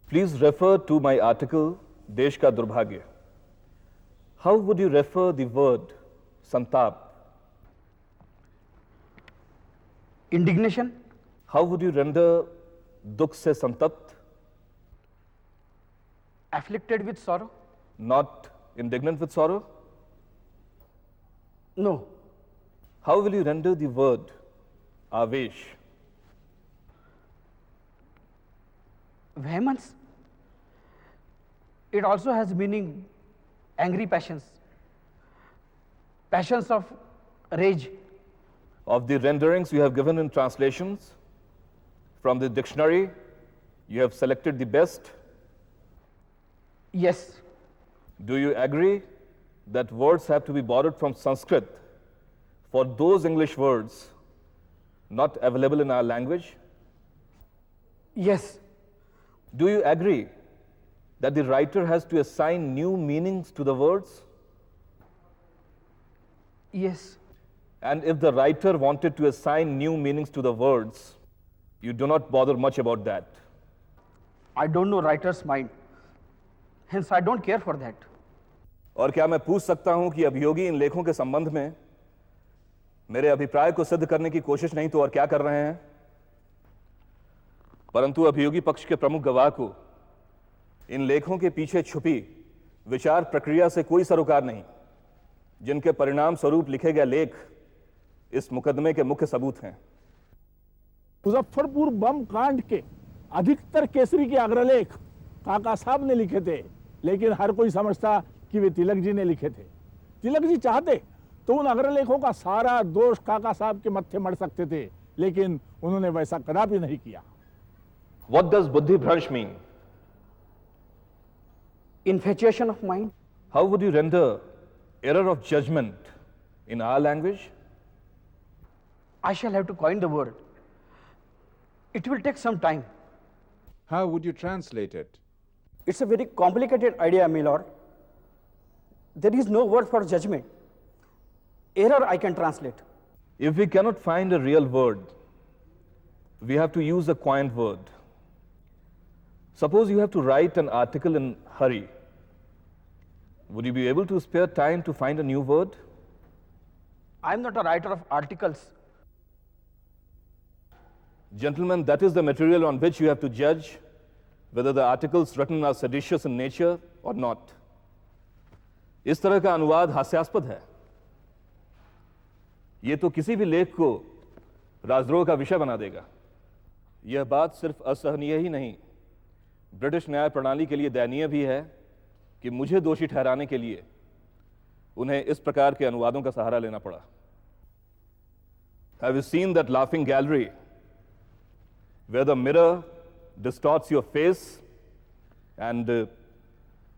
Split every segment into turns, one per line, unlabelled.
Please refer to my article, Desh Ka Durbhagya. How would you refer the word santap?
Indignation.
How would you render dukh se santapt?
Afflicted with sorrow.
Not indignant with sorrow?
No.
How will you render the word avesh?
Vehemence. It also has meaning angry passions, passions of rage.
Of the renderings you have given in translations from the dictionary, you have selected the best.
Yes.
Do you agree that words have to be borrowed from Sanskrit for those English words not available in our language?
Yes.
Do you agree that the writer has to assign new meanings to the words?
Yes.
And if the writer wanted to assign new meanings to the words, you do not bother much about that.
I don't know writer's mind. Hence, I don't care for that.
और क्या मैं पूछ सकता हूं कि अभियोगी इन लेखों के संबंध में मेरे अभिप्राय को सिद्ध करने की कोशिश नहीं तो और क्या कर रहे हैं? परंतु अभियोगी पक्ष के प्रमुख गवाह को इन लेखों के पीछे छुपी विचार प्रक्रिया से कोई सरोकार नहीं, जिनके परिणाम स्वरूप लिखे गए लेख इस मुकदमे के मुख्य सबूत हैं।
मुजफ्फरपुर बम कांड के अधिकतर केसरी के अग्रलेख काका साहब ने लिखे थे, लेकिन हर कोई समझता कि वे तिलक जी ने लिखे थे। तिलक जी चाहते तो उन अग्रलेखों का सारा दोष काका साहब के मत्थे मढ़ सकते थे, लेकिन उन्होंने वैसा कदापि नहीं किया।
What does buddhi भ्रंश mean?
Infatuation of mind.
How would you render error of judgment in our language?
I shall have to coin the word. It will take some time.
How would you translate it?
It's a very complicated idea, my lord. There is no word for judgment. Error I can translate.
If we cannot find a real word, we have to use a coined word. Suppose you have to write an article in hurry. Would you be able to spare time to find a new word?
I am not a writer of articles.
Gentlemen, that is the material on which you have to judge whether the articles written are seditious in nature or not. इस तरह का अनुवाद हास्यास्पद है। ये तो किसी भी लेख को राजद्रोह का विषय बना देगा। यह बात सिर्फ असहनीय ही नहीं, ब्रिटिश न्याय प्रणाली के लिए दयनीय भी है कि मुझे दोषी ठहराने के लिए उन्हें इस प्रकार के अनुवादों का सहारा लेना पड़ा। Have you seen that laughing gallery where the mirror distorts your face and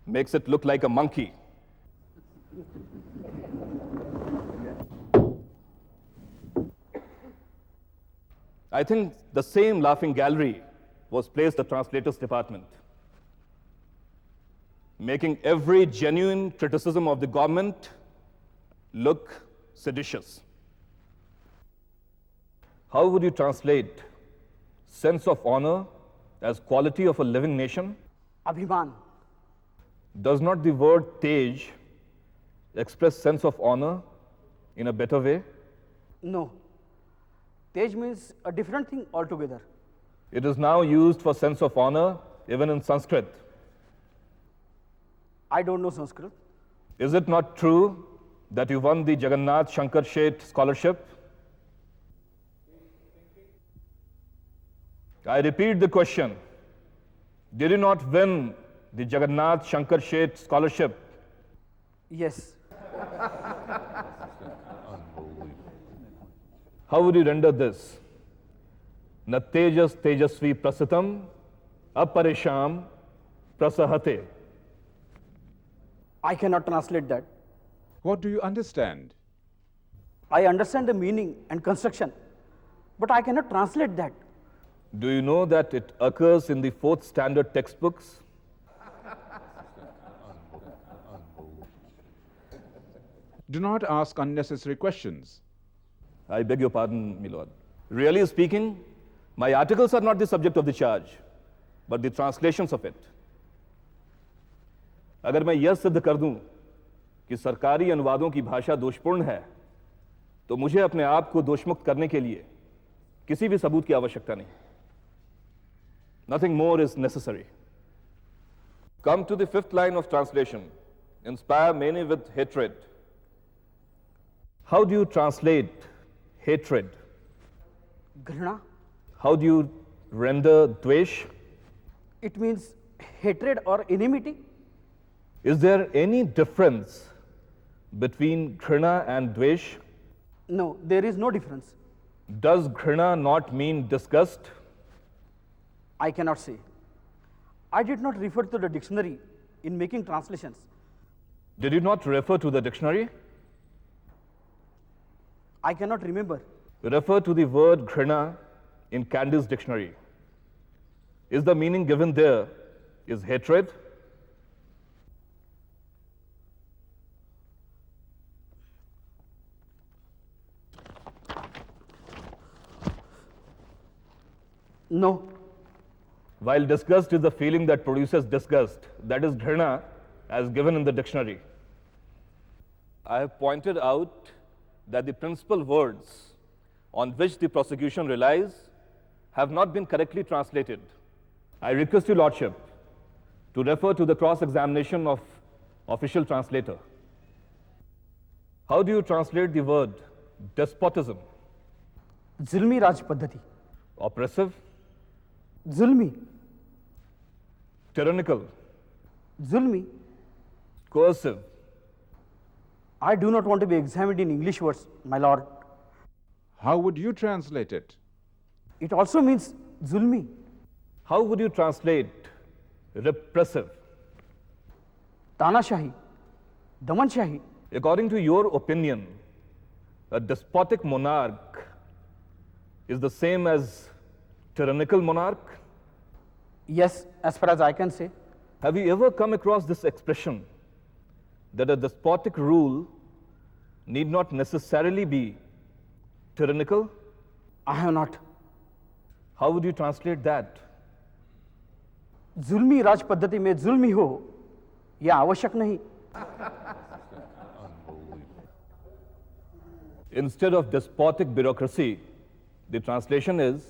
makes it look like a monkey? I think the same laughing gallery was placed at the translators department, making every genuine criticism of the government look seditious. How would you translate sense of honor as quality of a living nation?
Abhiman.
Does not the word tej express sense of honor in a better way?
No. Tej means a different thing altogether.
It is now used for sense of honor even in Sanskrit.
I don't know Sanskrit.
Is it not true that you won the Jagannath Shankar Sheth scholarship? I repeat the question. Did you not win the Jagannath Shankar Sheth scholarship?
Yes.
How would you render this? Na tejas tejasvi prasitam aparisham prasahate.
I cannot translate that.
What do you understand?
I understand the meaning and construction, but I cannot translate that.
Do you know that it occurs in the 4th standard textbooks?
Do not ask unnecessary questions.
I beg your pardon, my lord. Really speaking, my articles are not the subject of the charge. but the translations of it. अगर मैं यह सिद्ध कर दूं कि सरकारी अनुवादों की भाषा दोषपूर्ण है, तो मुझे अपने आप को दोषमुक्त करने के लिए किसी भी सबूत की आवश्यकता नहीं. Nothing more is necessary. Come to the fifth line of translation. Inspire many with hatred. How do you translate hatred?
Grihna.
How do you render dvesh?
It means hatred or enmity.
Is there any difference between ghrina and dvesh?
No, there is no difference.
Does ghrina not mean disgust?
I cannot say. I did not refer to the dictionary in making translations.
Did you not refer to the dictionary?
I cannot remember.
Refer to the word ghrina in Candy's dictionary. Is the meaning given there is hatred?
No.
While disgust is the feeling that produces disgust, that is ghrina as given in the dictionary. I have pointed out that the principal words on which the prosecution relies have not been correctly translated. I request you, Lordship, to refer to the cross-examination of official translator. How do you translate the word despotism?
Zulmi Raj Paddhati.
Oppressive?
Zulmi.
Tyrannical?
Zulmi.
Coercive?
I do not want to be examined in English words, my lord.
How would you translate it?
It also means zulmi.
How would you translate repressive?
Tanashahi. Damanshahi.
According to your opinion, a despotic monarch is the same as tyrannical monarch?
Yes, as far as I can say.
Have you ever come across this expression that a despotic rule need not necessarily be tyrannical?
I have not.
How would you translate that?
जुल्मी राज पद्धति में जुल्मी हो यह आवश्यक नहीं.
Instead of despotic bureaucracy, the translation is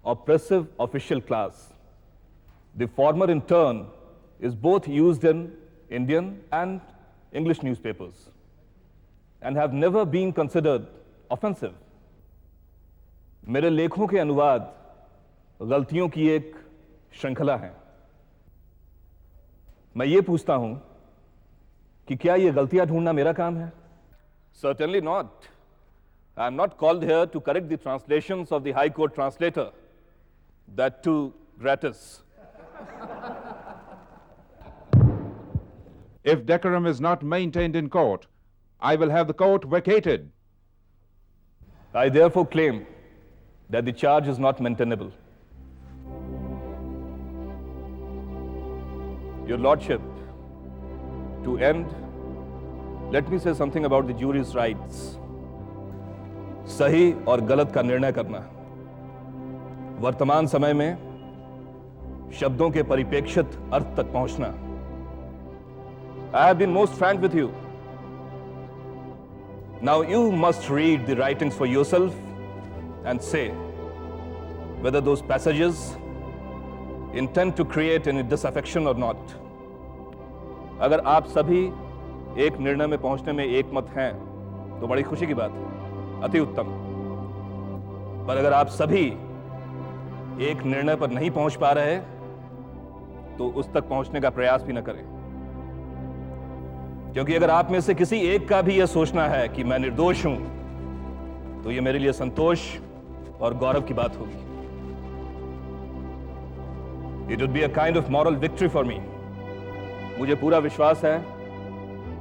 oppressive official class. The former, in turn, is both used in Indian and English newspapers and have never been considered offensive. मेरे लेखों के अनुवाद गलतियों की एक श्रृंखला है. मैं ये पूछता हूं कि क्या ये गलतियां ढूंढना मेरा काम है? Certainly not. I am not called here to correct the translations of the High Court translator, that too gratis.
If decorum is not maintained in court, I will have the court vacated.
I therefore claim that the charge is not maintainable. Your Lordship, to end, let me say something about the jury's rights. सही और गलत का निर्णय करना वर्तमान समय में शब्दों के परिप्रेक्षित अर्थ तक पहुंचना. I have been most frank with you. Now you must read the writings for yourself and say whether those passages intend to create any disaffection or not. अगर आप सभी एक निर्णय में पहुंचने में एकमत हैं तो बड़ी खुशी की बात है, अति उत्तम. पर अगर आप सभी एक निर्णय पर नहीं पहुंच पा रहे तो उस तक पहुंचने का प्रयास भी न करें, क्योंकि अगर आप में से किसी एक का भी यह सोचना है कि मैं निर्दोष हूं तो यह मेरे लिए संतोष और गौरव की बात होगी. It would be a kind of moral victory for me. मुझे पूरा विश्वास है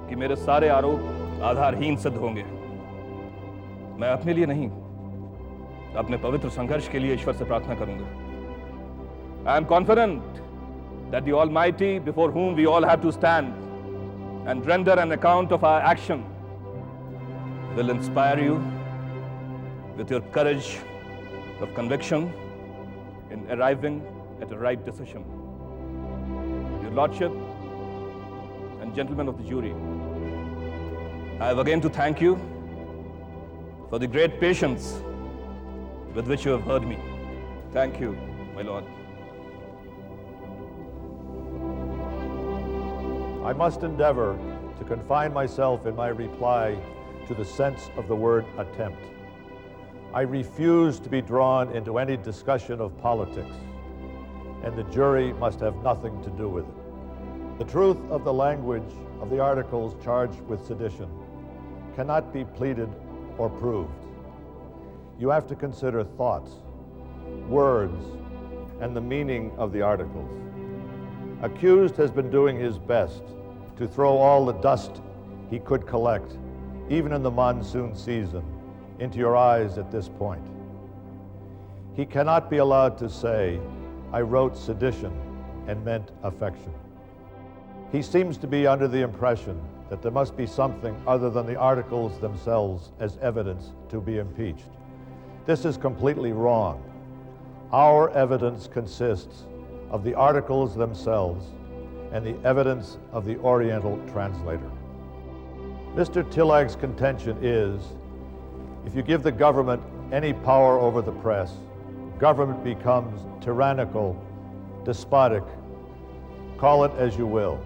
कि मेरे सारे आरोप आधारहीन सिद्ध होंगे. मैं अपने लिए नहीं, अपने पवित्र संघर्ष के लिए ईश्वर से प्रार्थना करूंगा. I am confident that the Almighty, before whom we all have to stand and render an account of our action, will inspire you with your courage of conviction in arriving at a right decision. Your Lordship and gentlemen of the jury, I have again to thank you for the great patience with which you have heard me. Thank you, my Lord.
I must endeavor to confine myself in my reply to the sense of the word attempt. I refuse to be drawn into any discussion of politics, and the jury must have nothing to do with it. The truth of the language of the articles charged with sedition cannot be pleaded or proved. You have to consider thoughts, words, and the meaning of the articles. Accused has been doing his best to throw all the dust he could collect, even in the monsoon season, into your eyes at this point. He cannot be allowed to say, I wrote sedition and meant affection. He seems to be under the impression that there must be something other than the articles themselves as evidence to be impeached. This is completely wrong. Our evidence consists of the articles themselves and the evidence of the Oriental translator. Mr. Tilag's contention is, if you give the government any power over the press, government becomes tyrannical, despotic, call it as you will.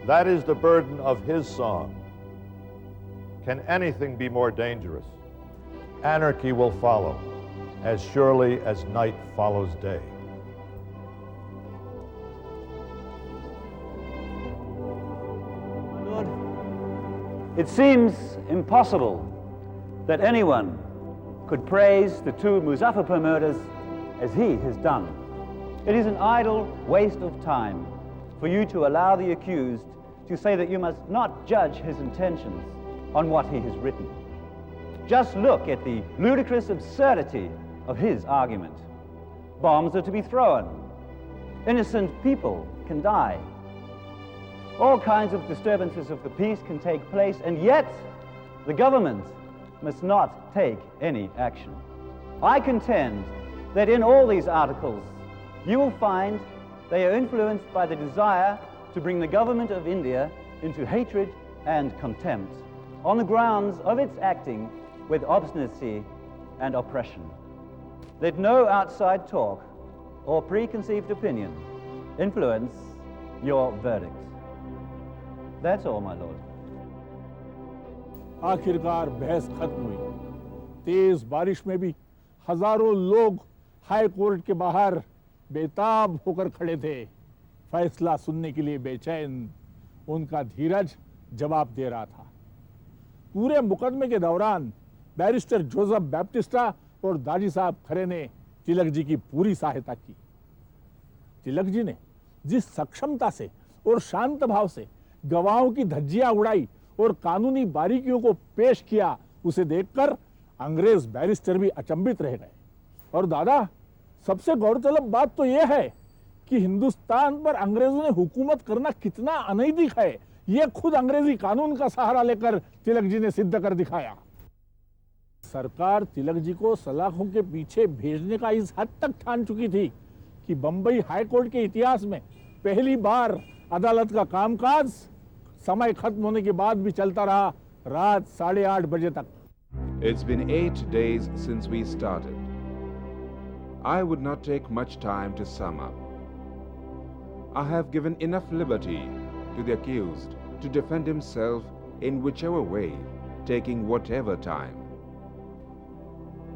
That is the burden of his song. Can anything be more dangerous? Anarchy will follow, as surely as night follows day.
My Lord, it seems impossible that anyone could praise the two Muzaffarpur murders as he has done. It is an idle waste of time for you to allow the accused to say that you must not judge his intentions on what he has written. Just look at the ludicrous absurdity of his argument. Bombs are to be thrown. Innocent people can die. All kinds of disturbances of the peace can take place, and yet the government must not take any action. I contend that in all these articles, you will find they are influenced by the desire to bring the government of India into hatred and contempt on the grounds of its acting with obstinacy and oppression. Let no outside talk or preconceived opinion influence your verdict. That's all, my lord.
आखिरकार बहस खत्म हुई। तेज बारिश में भी हजारों लोग high court के बाहर बेताब होकर खड़े थे, फैसला सुनने के लिए बेचैन। उनका धीरज जवाब दे रहा था। पूरे मुकदमे के दौरान बैरिस्टर जोसेफ बैप्टिस्टा और दाजी साहब खरे ने तिलक जी की पूरी सहायता की। तिलक जी ने जिस सक्षमता से और शांत भाव से गवाहों की धज्जियां उड़ाई और कानूनी बारीकियों को पेश किया, उसे देखकर अंग्रेज बैरिस्टर भी अचंभित रह गए। और दादा, सबसे गौरतलब बात तो यह है कि हिंदुस्तान पर अंग्रेजों ने हुकूमत करना कितना अनैतिक है, यह खुद अंग्रेजी कानून का सहारा लेकर तिलक जी ने सिद्ध कर दिखाया। सरकार तिलक जी को सलाखों के पीछे भेजने का इस हद तक ठान चुकी थी कि बंबई हाई कोर्ट के इतिहास में पहली बार अदालत का कामकाज समय खत्म होने के बाद भी चलता रहा, रात 8:30 बजे तक।
It's been 8 days since we started. I would not take much time to sum up. I have given enough liberty to the accused to defend himself in whichever way, taking whatever time.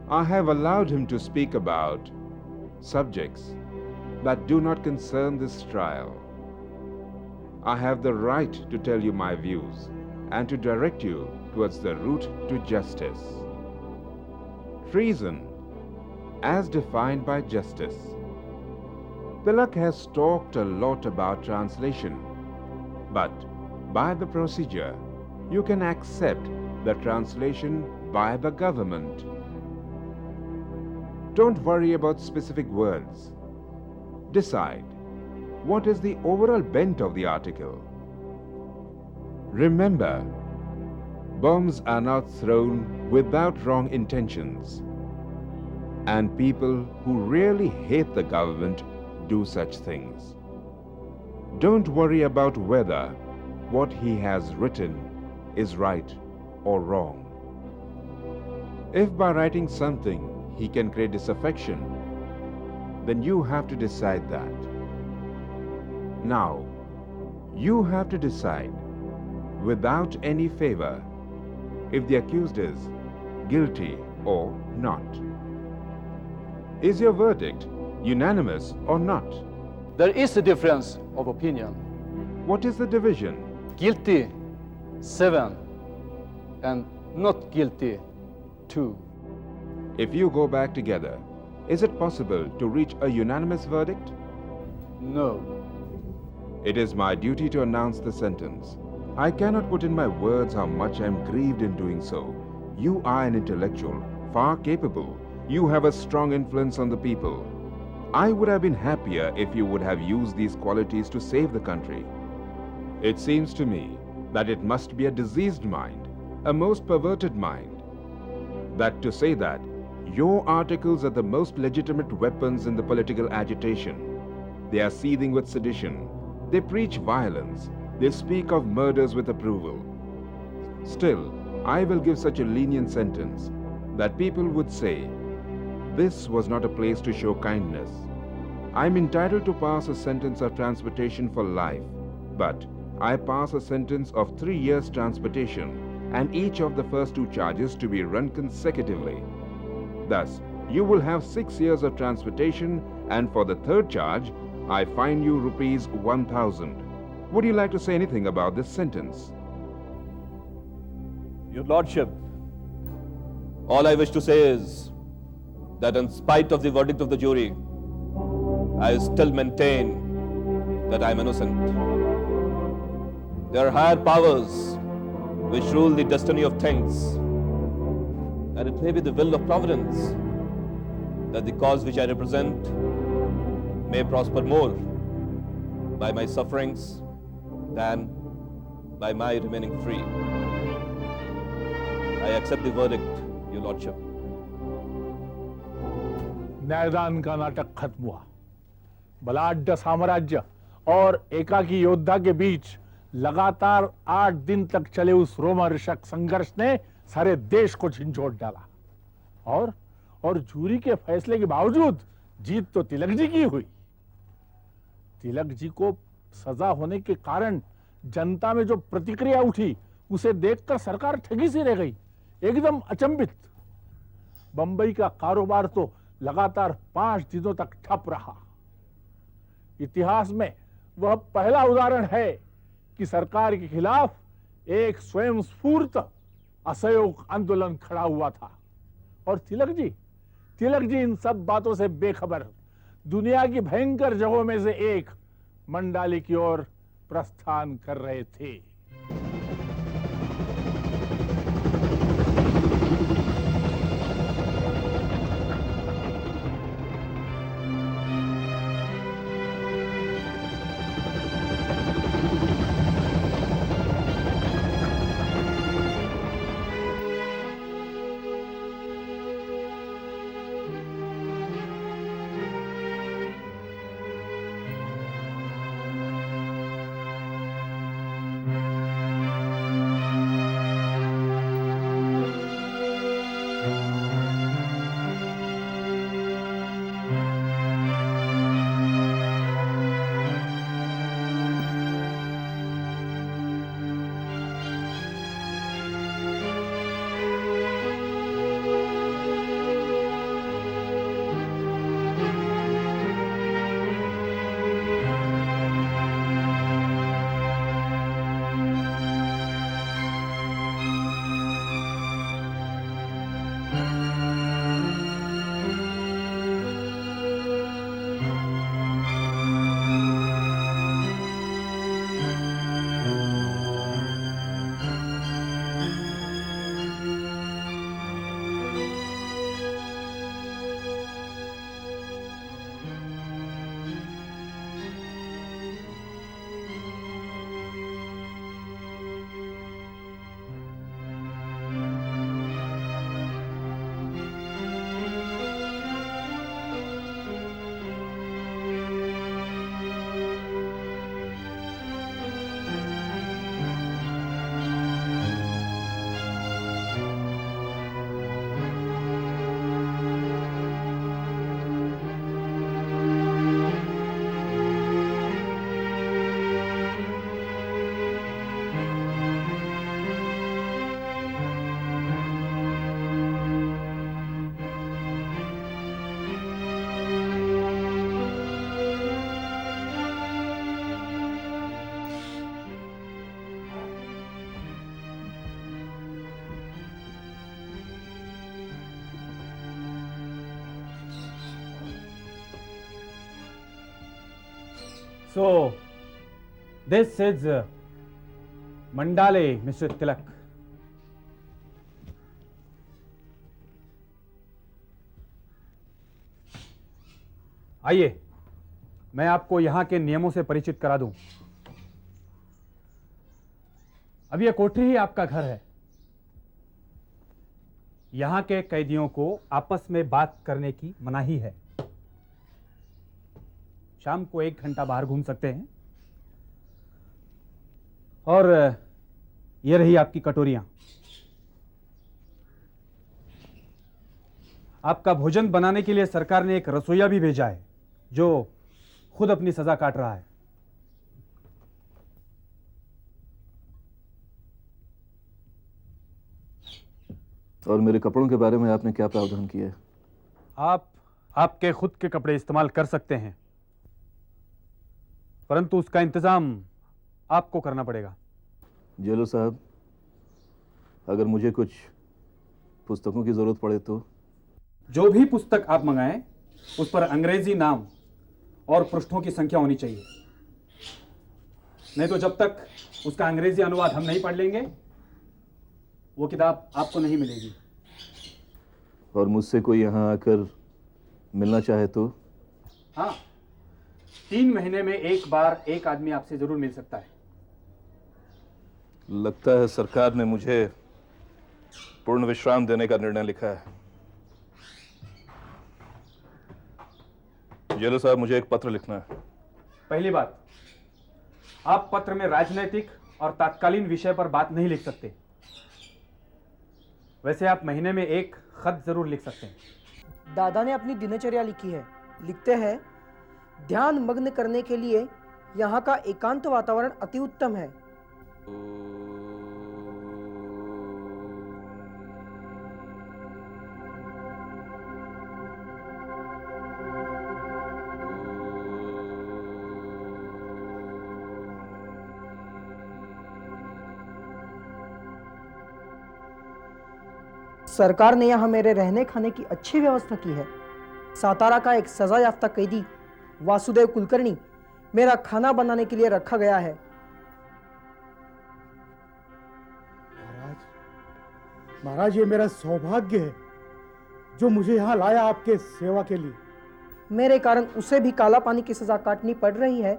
I have allowed him to speak about subjects that do not concern this trial. I have the right to tell you my views and to direct you towards the route to justice. Treason, as defined by justice. Tilak has talked a lot about translation, but by the procedure, you can accept the translation by the government. Don't worry about specific words. Decide what is the overall bent of the article. Remember, bombs are not thrown without wrong intentions, and people who really hate the government do such things. Don't worry about whether what he has written is right or wrong. If by writing something he can create disaffection, then you have to decide that. Now, you have to decide, without any favor, if the accused is guilty or not. Is your verdict unanimous or not?
There is a difference of opinion.
What is the division?
Guilty, 7, and not guilty, 2.
If you go back together, is it possible to reach a unanimous verdict?
No.
It is my duty to announce the sentence. I cannot put in my words how much I am grieved in doing so. You are an intellectual, far capable. You have a strong influence on the people. I would have been happier if you would have used these qualities to save the country. It seems to me that it must be a diseased mind, a most perverted mind. That to say that your articles are the most legitimate weapons in the political agitation. They are seething with sedition. They preach violence. They speak of murders with approval. Still, I will give such a lenient sentence that people would say, this was not a place to show kindness. I am entitled to pass a sentence of transportation for life, but I pass a sentence of 3 years transportation and each of the first 2 charges to be run consecutively. Thus, you will have 6 years of transportation, and for the 3rd charge, I fine you rupees 1,000. Would you like to say anything about this sentence?
Your Lordship, all I wish to say is that in spite of the verdict of the jury, I still maintain that I am innocent. There are higher powers which rule the destiny of things, and it may be the will of Providence that the cause which I represent may prosper more by my sufferings than by my remaining free. I accept the verdict, Your Lordship.
न्यायदान का नाटक खत्म हुआ। बलाढ्य साम्राज्य और एकाकी योद्धा के बीच लगातार 8 दिन तक चले उस रोमहर्षक संघर्ष ने सारे देश को झंझोड़ डाला। और जूरी के फैसले के बावजूद जीत तो तिलक जी की हुई। तिलक जी को सजा होने के कारण जनता में जो प्रतिक्रिया उठी, उसे देखकर सरकार ठगी सी रह गई, एकदम अचंभित। बंबई का कारोबार तो लगातार 5 दिनों तक ठप रहा। इतिहास में वह पहला उदाहरण है कि सरकार के खिलाफ एक स्वयं स्फूर्त असहयोग आंदोलन खड़ा हुआ था। और तिलक जी इन सब बातों से बेखबर दुनिया की भयंकर जगहों में से एक मंडाली की ओर प्रस्थान कर रहे थे।
So, this is Mandale, Mr. Tilak. आइए, मैं आपको यहां के नियमों से परिचित करा दूं। अब यह कोठरी ही आपका घर है। यहां के कैदियों को आपस में बात करने की मनाही है। शाम को 1 घंटा बाहर घूम सकते हैं। और ये रही आपकी कटोरियां। आपका भोजन बनाने के लिए सरकार ने एक रसोइया भी भेजा है जो खुद अपनी सजा काट रहा है।
और मेरे कपड़ों के बारे में आपने क्या प्रावधान किया है?
आप आपके खुद के कपड़े इस्तेमाल कर सकते हैं, परंतु उसका इंतजाम आपको करना पड़ेगा।
जेलो साहब, अगर मुझे कुछ पुस्तकों की जरूरत पड़े तो?
जो भी पुस्तक आप मंगाएं उस पर अंग्रेजी नाम और पृष्ठों की संख्या होनी चाहिए, नहीं तो जब तक उसका अंग्रेजी अनुवाद हम नहीं पढ़ लेंगे वो किताब आपको नहीं मिलेगी।
और मुझसे कोई यहाँ आकर मिलना चाहे तो?
हाँ, 3 महीने में एक बार एक आदमी आपसे जरूर मिल सकता है।
लगता है सरकार ने मुझे पूर्ण विश्राम देने का निर्णय लिखा है। जेलो साहब, मुझे एक पत्र लिखना है।
पहली बात, आप पत्र में राजनीतिक और तात्कालीन विषय पर बात नहीं लिख सकते। वैसे आप महीने में एक खत जरूर लिख सकते हैं।
दादा ने अपनी दिनचर्या लिखी है। लिखते हैं, ध्यान मग्न करने के लिए यहाँ का एकांत वातावरण अति उत्तम है। सरकार ने यहाँ मेरे रहने खाने की अच्छी व्यवस्था की है। सातारा का एक सजा याफ्ता कैदी वासुदेव कुलकर्णी मेरा खाना बनाने के लिए रखा गया है।
महाराज, ये मेरा सौभाग्य है जो मुझे यहाँ लाया आपके सेवा के लिए।
मेरे कारण उसे भी काला पानी की सजा काटनी पड़ रही है,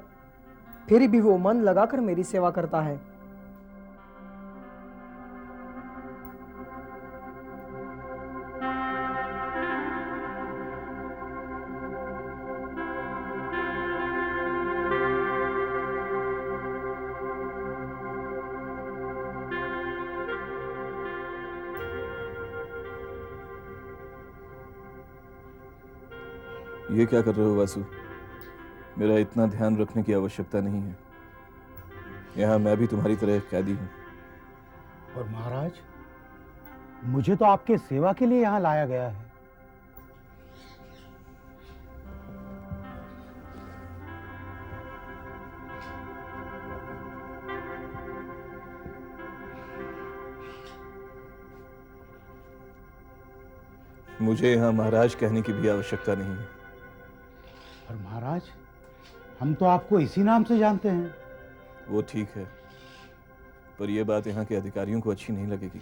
फिर भी वो मन लगाकर मेरी सेवा करता है।
ये क्या कर रहे हो वासु? मेरा इतना ध्यान रखने की आवश्यकता नहीं है। यहाँ मैं भी तुम्हारी तरह एक कैदी हूँ।
और महाराज, मुझे तो आपके सेवा के लिए यहाँ लाया गया है।
मुझे यहाँ महाराज कहने की भी आवश्यकता नहीं है।
और महाराज, हम तो आपको इसी नाम से जानते हैं।
वो ठीक है, पर यह बात यहाँ के अधिकारियों को अच्छी नहीं लगेगी।